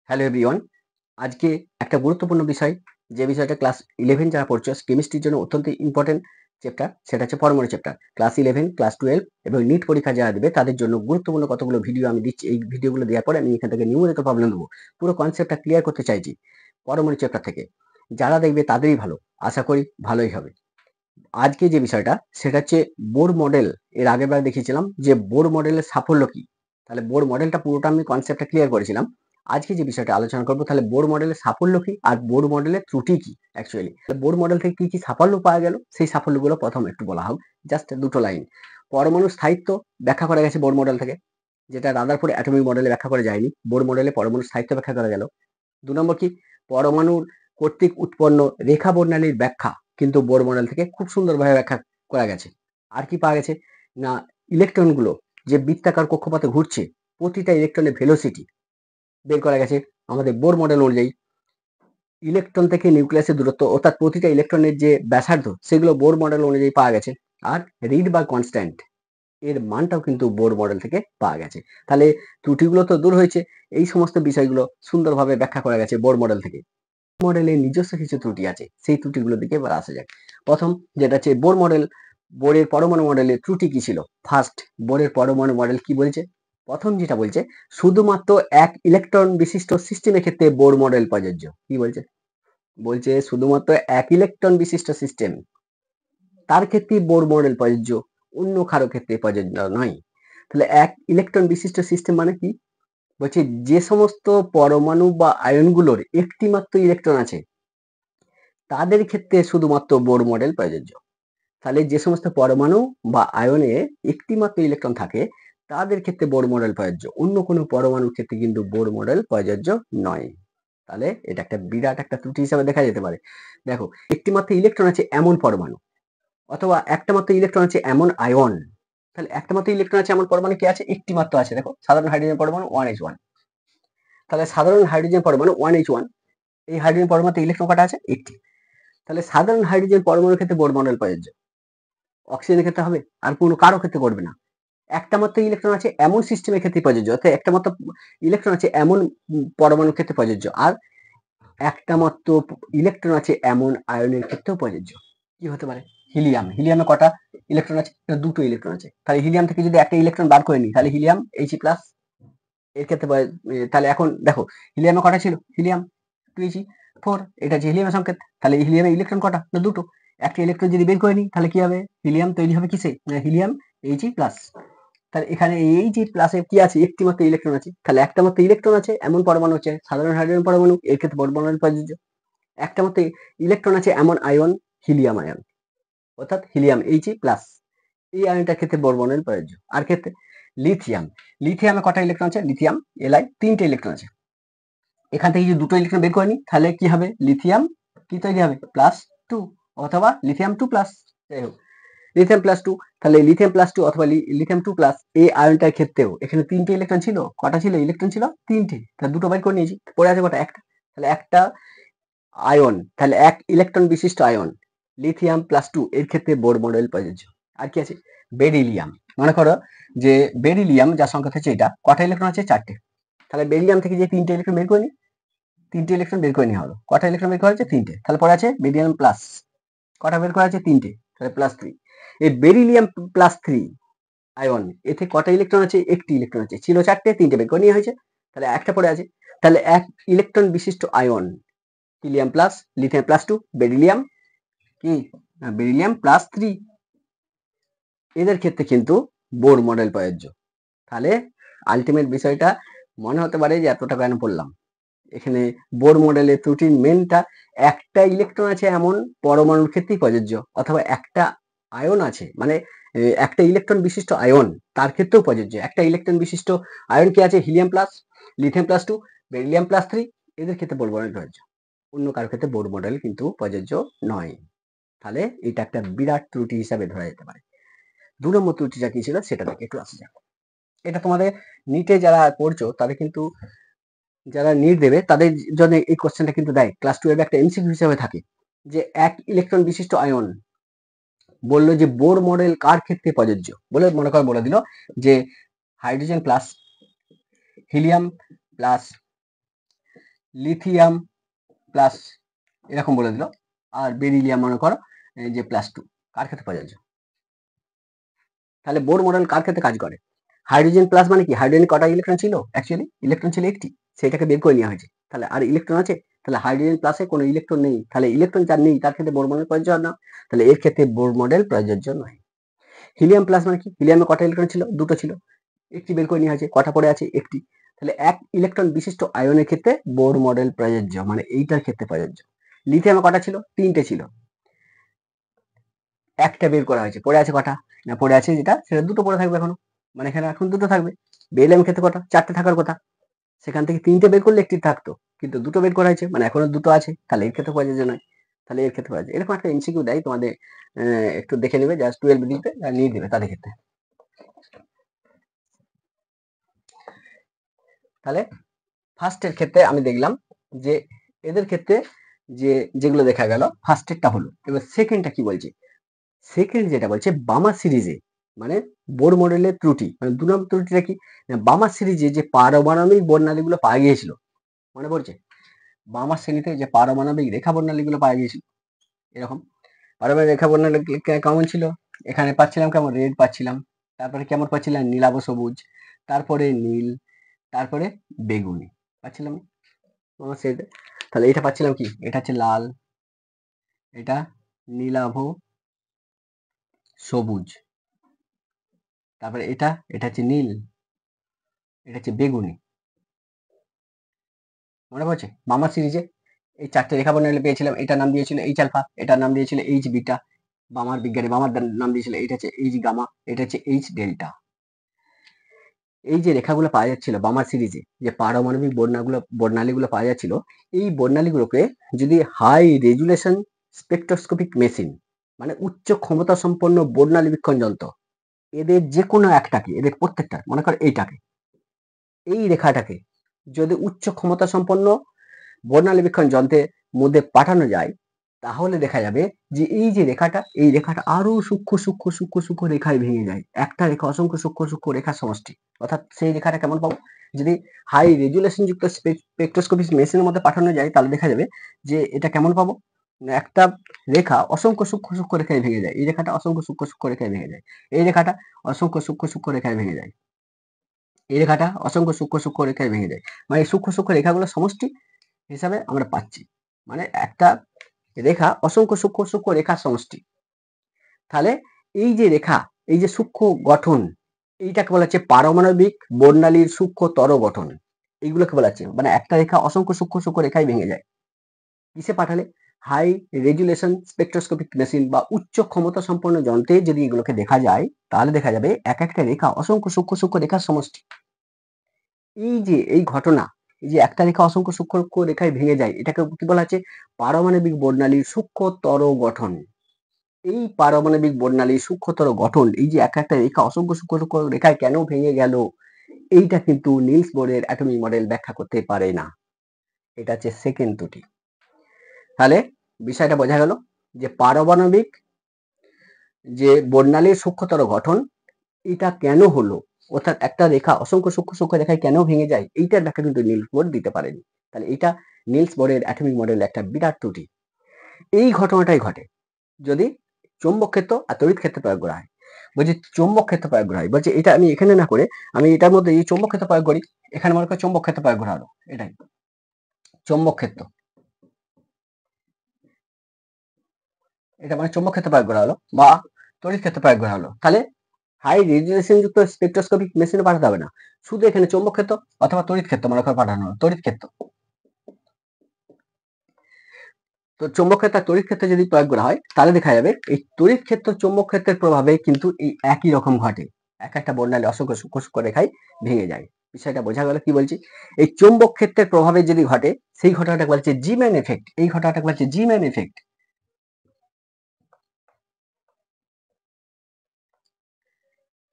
Hello everyone. আজকে একটা গুরুত্বপূর্ণ বিষয়, যে বিষয়টা ক্লাস 11 যারা পড়ছো কেমিস্ট্রির জন্য অত্যন্ত ইম্পর্টেন্ট চ্যাপ্টার, সেটা হচ্ছে পরমাণু চ্যাপ্টার। ক্লাস 11, ক্লাস 12 এবং নিট পরীক্ষা যারা দেবে তাদের জন্য গুরুত্বপূর্ণ কতগুলো ভিডিও আমি দিচ্ছি। এই ভিডিওগুলো দেওয়ার পরে আমি এখান থেকে নিউমেরিক্যাল প্রবলেম দেবো। পুরো কনসেপ্টটা ক্লিয়ার করতে চাইছি পরমাণু চ্যাপ্টার থেকে। যারা দেখবে তাদেরই ভালো, আশা করি ভালোই হবে। আজকে যে বিষয়টা সেটা হচ্ছে বোর মডেল। এর আগেরবার দেখিয়েছিলাম যে বোর মডেলের সাফল্য কি। তাহলে বোর মডেলটা পুরোটা আমি কনসেপ্টটা ক্লিয়ার করেছিলাম। আজকে যে বিষয়টা আলোচনা করবো, তাহলে বোর মডেলের সাফল্য কি আর বোর মডেলের ত্রুটি কি। অ্যাকচুয়ালি বোর মডেল থেকে কি কি সাফল্য পাওয়া গেল, সেই সাফল্যগুলো প্রথম একটু বলা হোক। জাস্ট দুটো লাইন। পরমাণু স্থায়িত্ব ব্যাখ্যা করা গেছে বোর মডেল থেকে, যেটা রাদারফোর্ড অ্যাটমিক মডেলে ব্যাখ্যা করা যায়নি। বোর মডেলে পরমাণু স্থায়িত্ব ব্যাখ্যা করা গেল। 2 নম্বর কি, পরমাণুর কর্তৃক উৎপন্ন রেখা বর্ণালীর ব্যাখ্যা কিন্তু বোর মডেল থেকে খুব সুন্দরভাবে ব্যাখ্যা করা গেছে। আর কি পাওয়া গেছে না, ইলেকট্রনগুলো যে বৃত্তাকার কক্ষপথে ঘুরছে, প্রতিটা ইলেকট্রনের ভেলোসিটি বের করা গেছে আমাদের বোর মডেল অনুযায়ী। ইলেকট্রন থেকে নিউক্লিয়াসের দূরত্ব, অর্থাৎ প্রতিটা ইলেকট্রনের যে ব্যাসার্ধ, সেগুলো বোর মডেল অনুযায়ী পাওয়া গেছে। আর রিডবার্গ কনস্ট্যান্ট এর মানটাও কিন্তু বোর মডেল থেকে পাওয়া গেছে। তাহলে ত্রুটিগুলো তো দূর হয়েছে, এই সমস্ত বিষয়গুলো সুন্দরভাবে ব্যাখ্যা করা গেছে বোর মডেল থেকে। মডেলের নিজস্ব কিছু ত্রুটি আছে, সেই ত্রুটিগুলোর দিকে এবার আসা যাক। প্রথম যেটা হচ্ছে বোর মডেল। বোরের পরমাণু মডেলের ত্রুটি কি ছিল? ফার্স্ট, বোরের পরমাণু মডেল কি বলছে? প্রথম যেটা বলছে, শুধুমাত্র এক ইলেকট্রন বিশিষ্ট সিস্টেমের ক্ষেত্রে বোর মডেল প্রযোজ্য। কি বলছে? বলছে শুধুমাত্র এক ইলেকট্রন বিশিষ্ট সিস্টেম, তার ক্ষেত্রেই বোর মডেল প্রযোজ্য, অন্য কারো ক্ষেত্রে প্রযোজ্য নয়। তাহলে এক ইলেকট্রন বিশিষ্ট সিস্টেম মানে কি? বলছে যে সমস্ত পরমাণু বা আয়নগুলোর একটি মাত্র ইলেকট্রন আছে, তাদের ক্ষেত্রে শুধুমাত্র বোর মডেল প্রযোজ্য। তাহলে যে সমস্ত পরমাণু বা আয়নে একটি মাত্র ইলেকট্রন থাকে, তাদের ক্ষেত্রে বোর মডেল প্রযোজ্য, অন্য কোনো পরমাণুর ক্ষেত্রে কিন্তু বোর মডেল প্রযোজ্য নয়। তাহলে এটা একটা বিরাট একটা ত্রুটি হিসাবে দেখা যেতে পারে। দেখো, একটি মাত্র ইলেকট্রন আছে এমন পরমাণু, অথবা একটা মাত্র ইলেকট্রন আছে এমন আয়ন। তাহলে একটা মাত্র ইলেকট্রন আছে এমন পরমাণু কি আছে? একটি মাত্র আছে। দেখো, সাধারণ হাইড্রোজেন পরমাণু 1h1। তাহলে সাধারণ হাইড্রোজেন পরমাণু 1h1, এই হাইড্রোজেন পরমাণুতে ইলেকট্রন কটা আছে? একটি। তাহলে সাধারণ হাইড্রোজেন পরমাণুর ক্ষেত্রে বোর মডেল প্রযোজ্য, অক্সিজেনের ক্ষেত্রে হবে, আর কোনো কারো ক্ষেত্রে করবে না। একটা মাত্র ইলেকট্রন আছে এমন সিস্টেমের ক্ষেত্রে প্রযোজ্য, অর্থাৎ একটা মাত্র ইলেকট্রন আছে এমন পরমাণুর ক্ষেত্রে প্রযোজ্য। আর একটা মাত্র ইলেকট্রন আছে এমন আয়নের ক্ষেত্রেও প্রযোজ্য। কি হতে পারে? হিলিয়াম। হিলিয়ামে কটা ইলেকট্রন আছে? দুটো ইলেকট্রন আছে। তাহলে হিলিয়াম থেকে যদি একটা ইলেকট্রন বার করে নিই, তাহলে হিলিয়াম He+, এর ক্ষেত্রে তাহলে এখন দেখো, হিলিয়ামে কটা ছিল? হিলিয়াম 2He4, এটা হচ্ছে হিলিয়ামের সংকেত। তাহলে হিলিয়ামে ইলেকট্রন কটা? না, দুটো। একটা ইলেকট্রন যদি বের করে নিই, তাহলে কি হবে? হিলিয়াম তৈরি হবে কিসে? না, হিলিয়াম He+। তাহলে এখানে He প্লাসে কি আছে? একটি মাত্র ইলেকট্রন আছে। তাহলে একটা মাত্র ইলেকট্রন আছে এমন পরমাণু হচ্ছে সাধারণ হাইড্রোজেন পরমাণু, এর ক্ষেত্রে বোর মডেল প্রযোজ্য। একটা মাত্র ইলেকট্রন আছে এমন আয়ন, হিলিয়াম আয়ন, অর্থাৎ হিলিয়াম He+, এই আয়নটার ক্ষেত্রে বোর মডেল প্রযোজ্য। আর ক্ষেত্রে লিথিয়াম। লিথিয়ামে কটা ইলেকট্রন আছে? লিথিয়াম Li 3টে ইলেকট্রন আছে। এখান থেকে যদি দুটো ইলেকট্রন বের করে নিই, তাহলে কি হবে? লিথিয়াম কি তৈরি হবে? +2, অথবা লিথিয়াম 2+। যাই হোক, লিথিয়াম +2। তাহলে লিথিয়াম +2 অথবা লিথিয়াম 2+, এই আয়নটার ক্ষেত্রেও এখানে 3টে ইলেকট্রন ছিল। কটা ছিল? ইলেকট্রন ছিল 3টে। তাহলে দুটো বের করে নিয়েছি, পড়ে আছে কটা? একটা। তাহলে একটা আয়ন, তাহলে এক ইলেকট্রন বিশিষ্ট আয়ন লিথিয়াম +2, এর ক্ষেত্রে বোর মডেল প্রযোজ্য। আর কি আছে? বেরিলিয়াম। মনে করো যে বেরিলিয়াম, যার সংখ্যা হচ্ছে এটা, কটা ইলেকট্রন আছে? 4টে। তাহলে বেরিলিয়াম থেকে যে 3টে ইলেকট্রন বের করে নিই, 3টে ইলেকট্রন বের করে নেওয়া হলো। কটা ইলেকট্রন বের করা হচ্ছে? 3টে। তাহলে পরে আছে বেরিলিয়াম প্লাস, কটা বের করা আছে? 3টে। তাহলে +3। এই বেরিলিয়াম +3 আয়ন, এতে কটা ইলেকট্রন আছে? একটি ইলেকট্রন আছে। ছিল 4টে, 3টে বের করে নেওয়া হয়েছে, তাহলে একটা পড়ে আছে। তাহলে এক ইলেকট্রন বিশিষ্ট ion helium plus, lithium +2, beryllium কি? বেরিলিয়াম +3, এদের ক্ষেত্রে কিন্তু বোর মডেল প্রযোজ্য। তাহলে আলটিমেট বিষয়টা মনে হতে পারে যে এতটা কেন পড়লাম। এখানে বোর মডেলের ত্রুটির মেনটা, একটা ইলেকট্রন আছে এমন পরমাণুর ক্ষেত্রেই প্রযোজ্য, অথবা একটা আয়ন আছে, মানে একটা ইলেকট্রন বিশিষ্ট আয়ন, তার ক্ষেত্রেও প্রযোজ্য। একটা ইলেকট্রন বিশিষ্ট আয়ন কি আছে? হিলিয়াম প্লাস, লিথিয়াম +2, বেরিলিয়াম +3, এদের ক্ষেত্রে বোর মডেল প্রযোজ্য, অন্য কারোর ক্ষেত্রে বোর মডেল কিন্তু প্রযোজ্য নয়। তাহলে এটা একটা বিরাট ত্রুটি হিসাবে ধরা যেতে পারে। 2 নম্বর ত্রুটিটা কি ছিল সেটা থেকে একটু আসা যাক। এটা তোমাদের নিটে যারা পড়ছো, তাদের কিন্তু, যারা নিট দেবে তাদের জন্য এই কোশ্চেনটা কিন্তু দেয়, ক্লাস 12 একটা এমসিকিউ হিসেবে থাকে, যে এক ইলেকট্রন বিশিষ্ট আয়ন বললো যে বোর মডেল কার ক্ষেত্রে প্রযোজ্য, বলে মনে কর বলে দিল যে hydrogen plus, helium plus, lithium plus এরকম বলে দিল, আর বেরিলিয়াম মনে করো যে +2, কার ক্ষেত্রে প্রযোজ্য? তাহলে বোর মডেল কার ক্ষেত্রে কাজ করে? হাইড্রোজেন প্লাস মানে কি, হাইড্রোজেন কটা ইলেকট্রন ছিল? অ্যাকচুয়ালি ইলেকট্রন ছিল একটি, সেটাকে বের করে নেওয়া হয়েছে। তাহলে আর ইলেকট্রন আছে? তাহলে হাইড্রোজেন প্লাসে কোনো ইলেকট্রন নেই, তাহলে ইলেকট্রন যার নেই তার ক্ষেত্রে বোর মডেল প্রযোজ্য না, তাহলে এর ক্ষেত্রে বোর মডেল প্রযোজ্য নয়। হিলিয়াম প্লাস মানে কি, হিলিয়ামে কটা ইলেকট্রন ছিল? দুটো ছিল, একটি বের করে নেওয়া হয়েছে, কটা পড়ে আছে? একটি, তাহলে এক ইলেকট্রন বিশিষ্ট আয়নের ক্ষেত্রে বোর মডেল প্রযোজ্য, মানে এইটার ক্ষেত্রে প্রযোজ্য। লিথিয়ামে কটা ছিল? তিনটে ছিল, একটা বের করা হয়েছে, পড়ে আছে কটা? না পড়ে আছে যেটা, সেটা দুটো পড়ে থাকবে এখনো, মানে এখানে এখন দুটো থাকবে। বেরিলিয়াম ক্ষেত্রে কটা? চারটে থাকার কথা, সেখান থেকে তিনটে বের করলে একটি থাকতো, কিন্তু দুটো বের করা হয়েছে, মানে এখনো দুটো আছে, তাহলে এর ক্ষেত্রে প্রযোজ্য নয়, তাহলে এর ক্ষেত্রে প্রযোজ্য। এরকম একটা এমসিকিউ দেয় তোমাদের, একটু দেখে নেবে, জাস্ট 12 দিবে আর নিয়ে দিবে তাদের ক্ষেত্রে। তাহলে ফার্স্টের ক্ষেত্রে আমি দেখলাম যে এদের ক্ষেত্রে যে যেগুলো দেখা গেল, ফার্স্টেরটা হলো। এবার সেকেন্ডটা কি বলছে? সেকেন্ড যেটা বলছে বামার সিরিজে, মানে বোর মডেলের ত্রুটি, মানে 2 নম্বর ত্রুটিটা কি? না, বামার সিরিজে যে পারমাণবিক বর্ণালীগুলো পাওয়া গিয়েছিল, মনে পড়ছে? বামার শ্রেণীতে যে পারমাণবিক রেখা বর্ণালীগুলো পাওয়া গিয়েছিল, এরকম পারমাণবিক রেখা বর্ণালী কেমন ছিল? এখানে পাচ্ছিলাম কেমন? রেড পাচ্ছিলাম, তারপরে কেমন পাচ্ছিলাম? নীলাভ সবুজ, তারপরে নীল, তারপরে বেগুনি পাচ্ছিলাম বামার শ্রেণীতে। তাহলে এটা পাচ্ছিলাম কি? এটা হচ্ছে লাল, এটা নীলাভ সবুজ, তারপরে এটা হচ্ছে নীল, এটা হচ্ছে বেগুনি, মনে পড়ছে? বামার সিরিজে এই চারটে রেখা বর্ণালী পেয়েছিলাম, এটার নাম দিয়েছিল এইচ আলফা, এটার নাম দিয়েছিল এইচ বিটা, বামার বিজ্ঞানী বামার নাম দিয়েছিল এটা হচ্ছে এইচ গামা, এটা হচ্ছে এইচ ডেল্টা। এই যে রেখাগুলো পাওয়া যাচ্ছিল বামার সিরিজে, যে পারমাণবিক বর্ণালীগুলো পাওয়া যাচ্ছিল, এই বর্ণালীগুলোকে যদি হাই রেজুলেশন স্পেকট্রোস্কোপিক মেশিন, মানে উচ্চ ক্ষমতা সম্পন্ন বর্ণালী বীক্ষণ যন্ত্র, এদের যে কোনো একটাকে, এদের প্রত্যেকটা, মনে কর এইটাকে, এই রেখাটাকে যদি উচ্চ ক্ষমতা সম্পন্ন বর্ণালী বীক্ষণ যন্ত্রের মধ্যে পাঠানো যায়, তাহলে দেখা যাবে যে এই যে রেখাটা, এই রেখাটা আরো সূক্ষ্ম সূক্ষ্ম সূক্ষ্ম সূক্ষ্ম রেখায় ভেঙে যায়, একটা রেখা অসংখ্য সূক্ষ্ম সূক্ষ্ম রেখার সমষ্টি। অর্থাৎ সেই রেখাটা কেমন পাবো? যদি হাই রেজুলেশন যুক্ত স্পেকট্রোস্কোপিক মেশিনের মধ্যে পাঠানো যায়, তাহলে দেখা যাবে যে এটা কেমন পাবো? একটা রেখা অসংখ্য সূক্ষ্ম সূক্ষ্ম রেখায় ভেঙে যায়, এই রেখাটা অসংখ্য সূক্ষ্ম সূক্ষ্ম রেখায় ভেঙে যায়, এই রেখাটা অসংখ্য সূক্ষ্ম সূক্ষ্ম রেখায় ভেঙে যায়, এই রেখাটা অসংখ্য সূক্ষ্ম সূক্ষ্ম রেখায় ভেঙে যায়, মানে এই সূক্ষ্ম সূক্ষ্ম রেখাগুলো সমষ্টি হিসাবে আমরা পাচ্ছি, মানে একটা রেখা অসংখ্য সূক্ষ্ম সূক্ষ্ম রেখার সমষ্টি। তাহলে এই যে রেখা, এই যে সূক্ষ্ম গঠন, এইটাকে বলা হচ্ছে পারমাণবিক বর্ণালীর সূক্ষ্মতর গঠন। এইগুলোকে বলা হচ্ছে, মানে একটা রেখা অসংখ্য সূক্ষ্ম সূক্ষ্ম রেখায় ভেঙে যায়, কিসে পাঠালে? হাই রেজুলেশন স্পেকট্রোস্কোপিক মেশিন বা উচ্চ ক্ষমতা সম্পন্ন যন্ত্রে যদি এগুলোকে দেখা যায়, তাহলে দেখা যাবে এক একটা রেখা অসংখ্য সূক্ষ্ম সূক্ষ্ম রেখার সমষ্টি। এই যে এই ঘটনা, এই যে একটা রেখা অসংখ্য সূক্ষ্ম সূক্ষ্ম রেখায় ভেঙে যায়, এটাকে কি বলা হচ্ছে? পারমাণবিক বর্ণালীর সূক্ষ্মতর গঠন। এই পারমাণবিক বর্ণালীর সূক্ষ্মতর গঠন, এই যে একটা রেখা অসংখ্য সূক্ষ্ম সূক্ষ্ম রেখায় কেন ভেঙে গেল, এইটা কিন্তু নিলস বোরের অ্যাটমিক মডেল ব্যাখ্যা করতে পারে না। এটা হচ্ছে সেকেন্ড ত্রুটি। তাহলে বিষয়টা বোঝা গেল যে পারমাণবিক যে বর্ণালীর সূক্ষ্মতর গঠন, এটা কেন হলো, অর্থাৎ একটা রেখা অসংখ্য সূক্ষ্ম সূক্ষ্ম রেখায় কেন ভেঙে যায়, এইটার ব্যাখ্যা কিন্তু নিলস বোর দিতে পারেনি। তাহলে এটা নিলস বোরের অ্যাটমিক মডেল একটা বিরাট ত্রুটি। এই ঘটনাটাই ঘটে যদি চৌম্বক ক্ষেত্র আর তড়িৎ ক্ষেত্রে প্রয়োগ করা হয়। বলছি চৌম্বক ক্ষেত্র প্রয়োগ করা হয়, বলছে এটা আমি এখানে না করে আমি এটার মধ্যে এই চৌম্বক ক্ষেত্র প্রয়োগ করি, এখানে মনে করি চৌম্বক ক্ষেত্র প্রয়োগ করা হলো, এটাই চৌম্বক ক্ষেত্র, এটা মানে চৌম্বক ক্ষেত্র প্রয়োগ করা হলো বা তড়িৎ ক্ষেত্র প্রয়োগ করা হলো। তাহলে হাই রেজুলেশন যুক্ত স্পেকট্রোস্কোপিক মেশিনে পাঠাতে হবে না, শুধু এখানে চৌম্বক ক্ষেত্র অথবা তড়িৎ ক্ষেত্র মনে করে পাঠানো হলো, তড়িৎ ক্ষেত্র। তো চৌম্বক ক্ষেত্র আর তড়িৎ ক্ষেত্রে যদি প্রয়োগ করা হয়, তাহলে দেখা যাবে এই তড়িৎ ক্ষেত্র চৌম্বক ক্ষেত্রের প্রভাবে কিন্তু এই একই রকম ঘটে, এক একটা বর্ণালী অসংখ্য সূক্ষ্ম সূক্ষ্ম রেখায় ভেঙে যায়। বিষয়টা বোঝা গেল কি বলছি? এই চৌম্বক ক্ষেত্রের প্রভাবে যদি ঘটে, সেই ঘটনাটাকে বলছে জি-ম্যান এফেক্ট, এই ঘটনাটাকে বলছে জি-ম্যান এফেক্ট।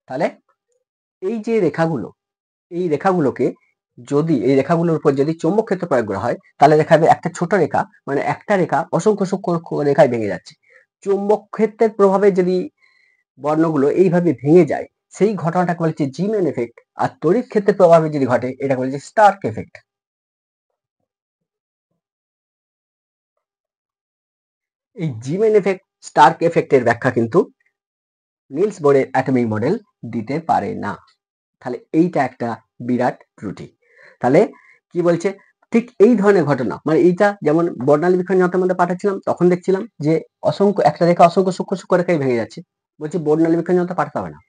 তাহলে এই যে রেখাগুলো, এই রেখাগুলোকে যদি এই রেখাগুলোর উপর যদি চৌম্বক ক্ষেত্র প্রয়োগ করা হয়, তাহলে দেখা যাবে একটা ছোট রেখা, মানে একটা রেখা অসংখ্য সূক্ষ্ম রেখায় ভেঙে যাচ্ছে। চৌম্বক ক্ষেত্রের প্রভাবে যদি বর্ণগুলো এইভাবে ভেঙে যায়, সেই ঘটনাটাকে বলছে জি-ম্যান এফেক্ট। আর তড়িৎ ক্ষেত্রের প্রভাবে যদি ঘটে, এটাকে বলছে স্টার্ক এফেক্ট। এই জিমেন এফেক্ট, স্টার্ক এফেক্টের ব্যাখ্যা কিন্তু নিলস বোরের অ্যাটমিক মডেল দিতে পারে না। তাহলে এইটা একটা বিরাট ত্রুটি। তাহলে কি বলছে, ঠিক এই ধরনের ঘটনা, মানে এইটা যেমন বর্ণালী বীক্ষণ যন্ত্রের মধ্যে পাঠাচ্ছিলাম, তখন দেখছিলাম যে অসংখ্য একটা রেখা অসংখ্য সূক্ষ্ম সূক্ষ্ম রেখায় ভেঙে যাচ্ছে। বলছি বর্ণালী বীক্ষণ যন্ত্র পাঠাতে হবে না,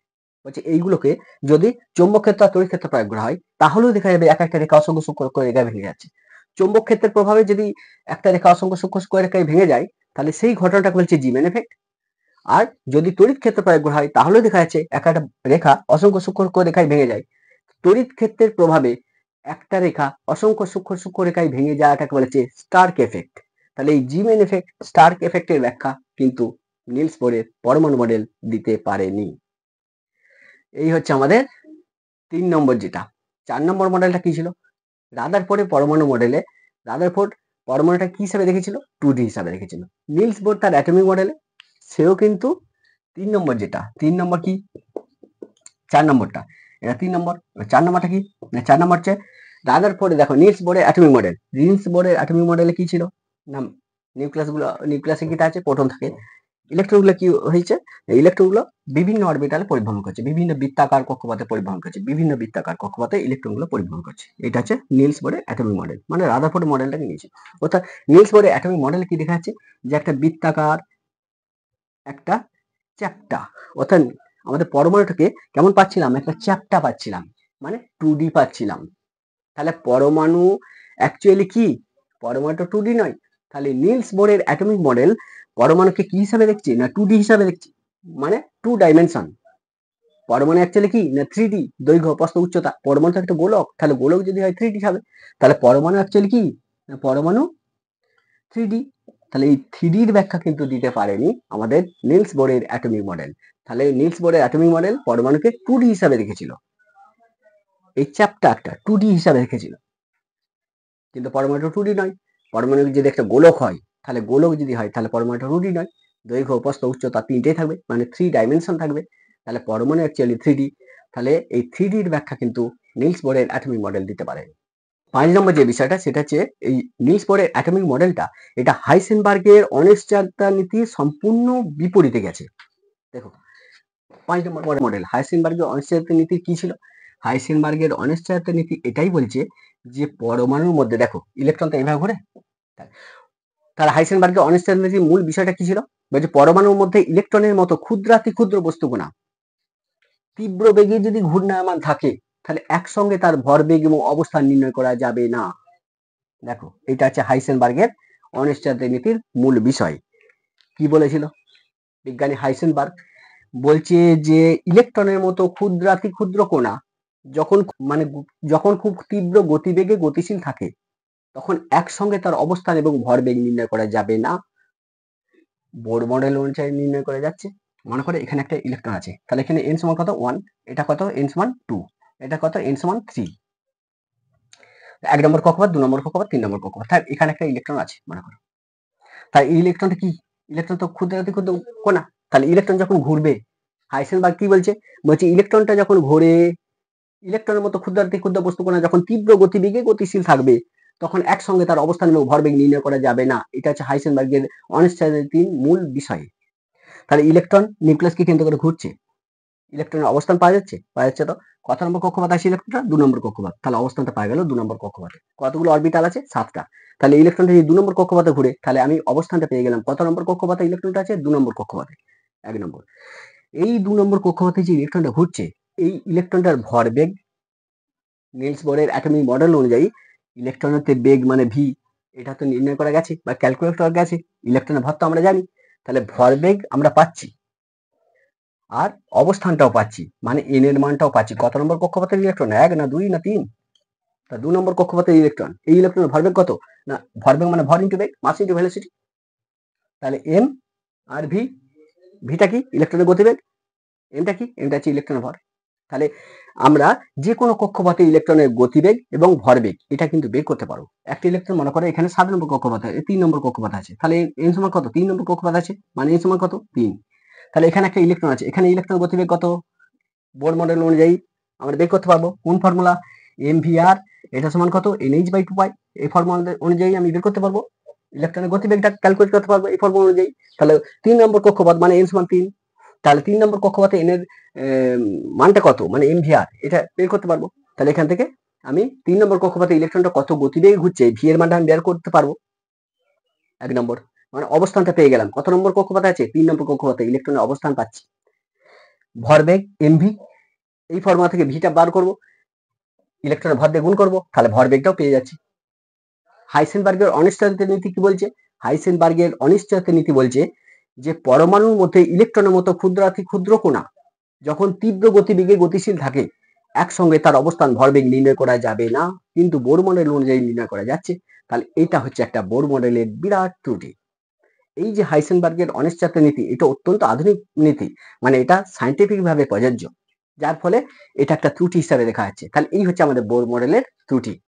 বলছে এইগুলোকে যদি চৌম্বক ক্ষেত্র আর তড়িৎ ক্ষেত্র প্রয়োগ করা হয়, তাহলেও দেখা যাবে এক একটা রেখা অসংখ্য সূক্ষ্ম রেখায় ভেঙে যাচ্ছে। চৌম্বক ক্ষেত্রের প্রভাবে যদি একটা রেখা অসংখ্য সূক্ষ্ম সূক্ষ্ম রেখায় ভেঙে যায়, তাহলে সেই ঘটনাটাকে বলছে জিমেন এফেক্ট। আর যদি তড়িৎ ক্ষেত্র প্রয়োগ করা হয়, তাহলেও দেখা যাচ্ছে এক একটা রেখা অসংখ্য সূক্ষ্ম রেখায় ভেঙে যায়। তড়িৎ ক্ষেত্রের প্রভাবে একটা রেখা অসংখ্য সূক্ষ্ম সূক্ষ্ম রেখায় ভেঙে যাওয়াটাকে বলেছে স্টার্ক এফেক্ট। তাহলে এই জিমেন এফেক্ট, স্টার্ক এফেক্টের ব্যাখ্যা কিন্তু নিলস বোরের পরমাণু মডেল দিতে পারেনি। এই হচ্ছে আমাদের 3 নম্বর যেটা। 4 নম্বর মডেলটা কি ছিল? রাদারফোর্ডের পরমাণু মডেলে রাদারফোর্ড পরমাণুটা কি হিসাবে দেখেছিল? 2D হিসাবে দেখেছিল। নিলস বোর তার অ্যাটমিক মডেলে সেও কিন্তু 3 নম্বর যেটা, 3 নম্বর কি? 4 নম্বরটা, এটা 3 নম্বর। 4 নম্বরটা কি? 4 নম্বর হচ্ছে রাদারফোর্ডে, দেখো নিলস বোরের অ্যাটমিক মডেল, নিলস বোরের অ্যাটমিক মডেলে কি ছিল না, নিউক্লিয়াসে কি আছে? প্রোটন থাকে। ইলেকট্রনগুলো কি হয়েছে? ইলেকট্রনগুলো বিভিন্ন অরবিটালে পরিভ্রমণ করছে, বিভিন্ন বৃত্তাকার কক্ষপথে পরিভ্রমণ করছে, বিভিন্ন বৃত্তাকার কক্ষপথে ইলেকট্রনগুলো পরিভ্রমণ করছে। এটা হচ্ছে নিলস বোরের অ্যাটমিক মডেল, মানে রাদারফোর্ড মডেলটাকে নিয়েছে। অর্থাৎ নিলস বোরের অ্যাটমিক মডেলে কি দেখা যাচ্ছে? যে একটা বৃত্তাকার একটা চ্যাপ্টা, অর্থাৎ আমাদের পরমাণুটাকে কেমন পাচ্ছিলাম? একটা চ্যাপ্টা পাচ্ছিলাম, মানে 2D পাচ্ছিলাম। তাহলে পরমাণু অ্যাকচুয়ালি কি? পরমাণুটা 2D নয়। তাহলে নিলস বোরের অ্যাটমিক মডেল পরমাণুকে কি হিসাবে দেখছে? না 2D হিসাবে দেখছে, মানে 2 ডাইমেনশন। পরমাণু অ্যাকচুয়ালি কি? না 3D, দৈর্ঘ্য প্রস্থ উচ্চতা। পরমাণু তো একটা গোলক, তাহলে গোলক যদি হয় 3D হবে। তাহলে পরমাণু অ্যাকচুয়ালি কি? না পরমাণু 3D। তাহলে এই 3D এর ব্যাখ্যা কিন্তু দিতে পারেনি আমাদের নিলস বোরের অ্যাটমিক মডেল। তাহলে নিলস বোরের অ্যাটমিক মডেল পরমাণুকে 2D হিসাবে দেখেছিল, এই চ্যাপ্টা একটা 2D হিসাবে দেখেছিল। কিন্তু পরমাণুটা 2D নয়। পরমাণু যদি একটা গোলক হয়, তাহলে গোলক যদি হয়, তাহলে পরমাণুটা 2D নয়। দৈর্ঘ্য প্রস্থ উচ্চতা 3টেই থাকবে, মানে 3 ডাইমেনশন থাকবে। তাহলে পরমাণু অ্যাকচুয়ালি 3D। তাহলে এই 3D এর ব্যাখ্যা কিন্তু নিলস বোরের অ্যাটমিক মডেল দিতে পারে। 5 নম্বর যে বিষয়টা, সেটা হচ্ছে এই নিলস বোরের অ্যাটমিক মডেলটা, এটা হাইসেনবার্গের অনিশ্চয়তা নীতির সম্পূর্ণ বিপরীতে গেছে। দেখো 5 নম্বর মডেল, হাইসেনবার্গের অনিশ্চয়তা নীতি কি ছিল? হাইসেনবার্গের অনিশ্চয়তা নীতি এটাই বলছে যে পরমাণুর মধ্যে, দেখো ইলেকট্রন তো এইভাবে ঘোরে, তাহলে হাইসেনবার্গের অনিশ্চয়তা নীতির মূল বিষয়টা কি ছিল? বলছে পরমাণুর মধ্যে ইলেকট্রনের মতো ক্ষুদ্রাতি ক্ষুদ্র বস্তুকণা তীব্র বেগে যদি ঘূর্ণায়মান থাকে, তাহলে একসঙ্গে তার ভরবেগ এবং অবস্থান নির্ণয় করা যাবে না। দেখো এটা হচ্ছে হাইসেনবার্গের অনিশ্চয়তা নীতির মূল বিষয়। কি বলেছিল বিজ্ঞানী হাইসেনবার্গ? বলছে যে ইলেকট্রনের মতো ক্ষুদ্রাতি ক্ষুদ্র কণা যখন, মানে যখন খুব তীব্র গতিবেগে গতিশীল থাকে, তখন একসঙ্গে তার অবস্থান এবং ভরবেগ নির্ণয় করা যাবে না। বোর মডেল অনুযায়ী নির্ণয় করা যাচ্ছে। মনে করে এখানে একটা ইলেকট্রন আছে, তাহলে এখানে এন সমান কত? 1, এটা কত? এন সমান 2, এটা কত? এন সমান 3। 1 নম্বর কক্ষপথ, 2 নম্বর কক্ষপথ, 3 নম্বর কক্ষপথ। তাহলে এখানে একটা ইলেকট্রন আছে মনে করো। তাই এই ইলেকট্রনটা কি? ইলেকট্রন তো ক্ষুদ্রাতি ক্ষুদ্র কণা। তাহলে ইলেকট্রন যখন ঘুরবে, হাইসেনবার্গ কি বলছে? বলছে ইলেকট্রনটা যখন ঘোরে, ইলেকট্রনের মতো ক্ষুদ্রাতি ক্ষুদ্র বস্তুকণা যখন তীব্র গতিবেগে গতিশীল থাকবে, তখন একসঙ্গে তার অবস্থান এবং ভরবেগ নির্ণয় করা যাবে না। এটা হচ্ছে হাইসেনবার্গের অনিশ্চয়তা নীতির মূল বিষয়। তাহলে ইলেকট্রন নিউক্লিয়াসকে কেন্দ্র করে ঘুরছে, ইলেকট্রনের অবস্থান পাওয়া যাচ্ছে? পাওয়া যাচ্ছে। তো কত নম্বর কক্ষপথ আছে ইলেকট্রনটা? 2 নম্বর কক্ষপথ। তাহলে অবস্থানটা পাওয়া গেল 2 নম্বর কক্ষপথে। কতগুলো অরবিটাল আছে? 7টা। তাহলে ইলেকট্রনটা যদি 2 নম্বর কক্ষপথে ঘুরে, তাহলে আমি অবস্থানটা পেয়ে গেলাম কত নম্বর কক্ষপথে ইলেকট্রনটা আছে? 2 নম্বর কক্ষপথে। 1 নম্বর। এই 2 নম্বর কক্ষপথে যে ইলেকট্রনটা ঘুরছে, এই ইলেকট্রনটার ভরবেগ নিলস বোরের অ্যাটমিক মডেল অনুযায়ী ইলেকট্রনের বেগ মানে ভি, এটা তো নির্ণয় করা গেছে বা ক্যালকুলেট করা গেছে। ইলেকট্রনের ভর তো আমরা জানি। তাহলে ভরবেগ আমরা পাচ্ছি আর অবস্থানটাও পাচ্ছি, মানে এন এর মানটাও পাচ্ছি। কত নম্বর কক্ষপথের ইলেকট্রন? 1 না 2 না 3? তা 2 নম্বর কক্ষপথের ইলেকট্রন। এই ইলেকট্রনের ভরবেগ কত? না ভরবেগ মানে ভর ইন্টু বেগ, মাস ইন্টু ভেলোসিটি। তাহলে এম আর ভি, ভিটা কি? ইলেকট্রনের গতিবেগ। এমটা কি? এমটা হচ্ছে ইলেকট্রনের ভর। তাহলে আমরা যে কোনো কক্ষপথে ইলেকট্রনের গতিবেগ এবং ভরবেগ এটা কিন্তু বের করতে পারবো। একটা ইলেকট্রন মনে করে এখানে 7 নম্বর কক্ষপথ আছে, 3 নম্বর কক্ষপথ আছে, তাহলে এন সমান কত? 3 নম্বর কক্ষপথ আছে, মানে এন সমান কত? 3। তাহলে এখানে একটা ইলেকট্রন আছে, এখানে ইলেকট্রন গতিবেগ কত? বোর মডেল অনুযায়ী আমরা বের করতে পারবো। কোন ফর্মুলা? এম ভি আর, এটা সমান কত? এনএইচ বাই 2 পাই। এই ফর্মুলা অনুযায়ী আমি বের করতে পারবো। ইলেকট্রনের গতিবেগটা ক্যালকুলেট করতে পারবো এই ফর্মুলা অনুযায়ী। তাহলে 3 নম্বর কক্ষপথ মানে n সমান 3, তাহলে 3 নম্বর কক্ষপথে n এর মানটা কত মানে mvr এটা বের করতে পারবো। তাহলে এখান থেকে আমি 3 নম্বর কক্ষপথে ইলেকট্রনটা কত গতিবেগে ঘুরছে v এর মানটা আমি বের করতে পারবো। 1 নম্বর মানে অবস্থানটা পেয়ে গেলাম। কত নম্বর কক্ষপথে আছে? 3 নম্বর কক্ষপথে ইলেকট্রনের অবস্থান পাচ্ছি। ভরবেগ mv, এই ফর্মুলা থেকে ভিটা বার করব, ইলেকট্রনের ভর দিয়ে গুণ করবো, তাহলে ভরবেগটাও পেয়ে যাচ্ছি। হাইসেনবার্গের অনিশ্চয়তা নীতি কি বলছে? হাইসেনবার্গের অনিশ্চয়তা নীতি বলছে যে পরমাণুর মধ্যে ইলেকট্রনের মতো ক্ষুদ্রাতি ক্ষুদ্র কণা যখন তীব্র গতিবেগে গতিশীল থাকে একসঙ্গে তার অবস্থান ভরবেগ নির্ণয় করা যাবে না, কিন্তু বোর মডেল অনুযায়ী নির্ণয় করা যাচ্ছে। তাহলে এটা হচ্ছে একটা বোর মডেলের বিরাট ত্রুটি। এই যে হাইসেনবার্গের অনিশ্চয়তা নীতি এটা অত্যন্ত আধুনিক নীতি, মানে এটা সায়েন্টিফিক ভাবে প্রযোজ্য, যার ফলে এটা একটা ত্রুটি হিসাবে দেখা যাচ্ছে। তাহলে এই হচ্ছে আমাদের বোর মডেলের ত্রুটি।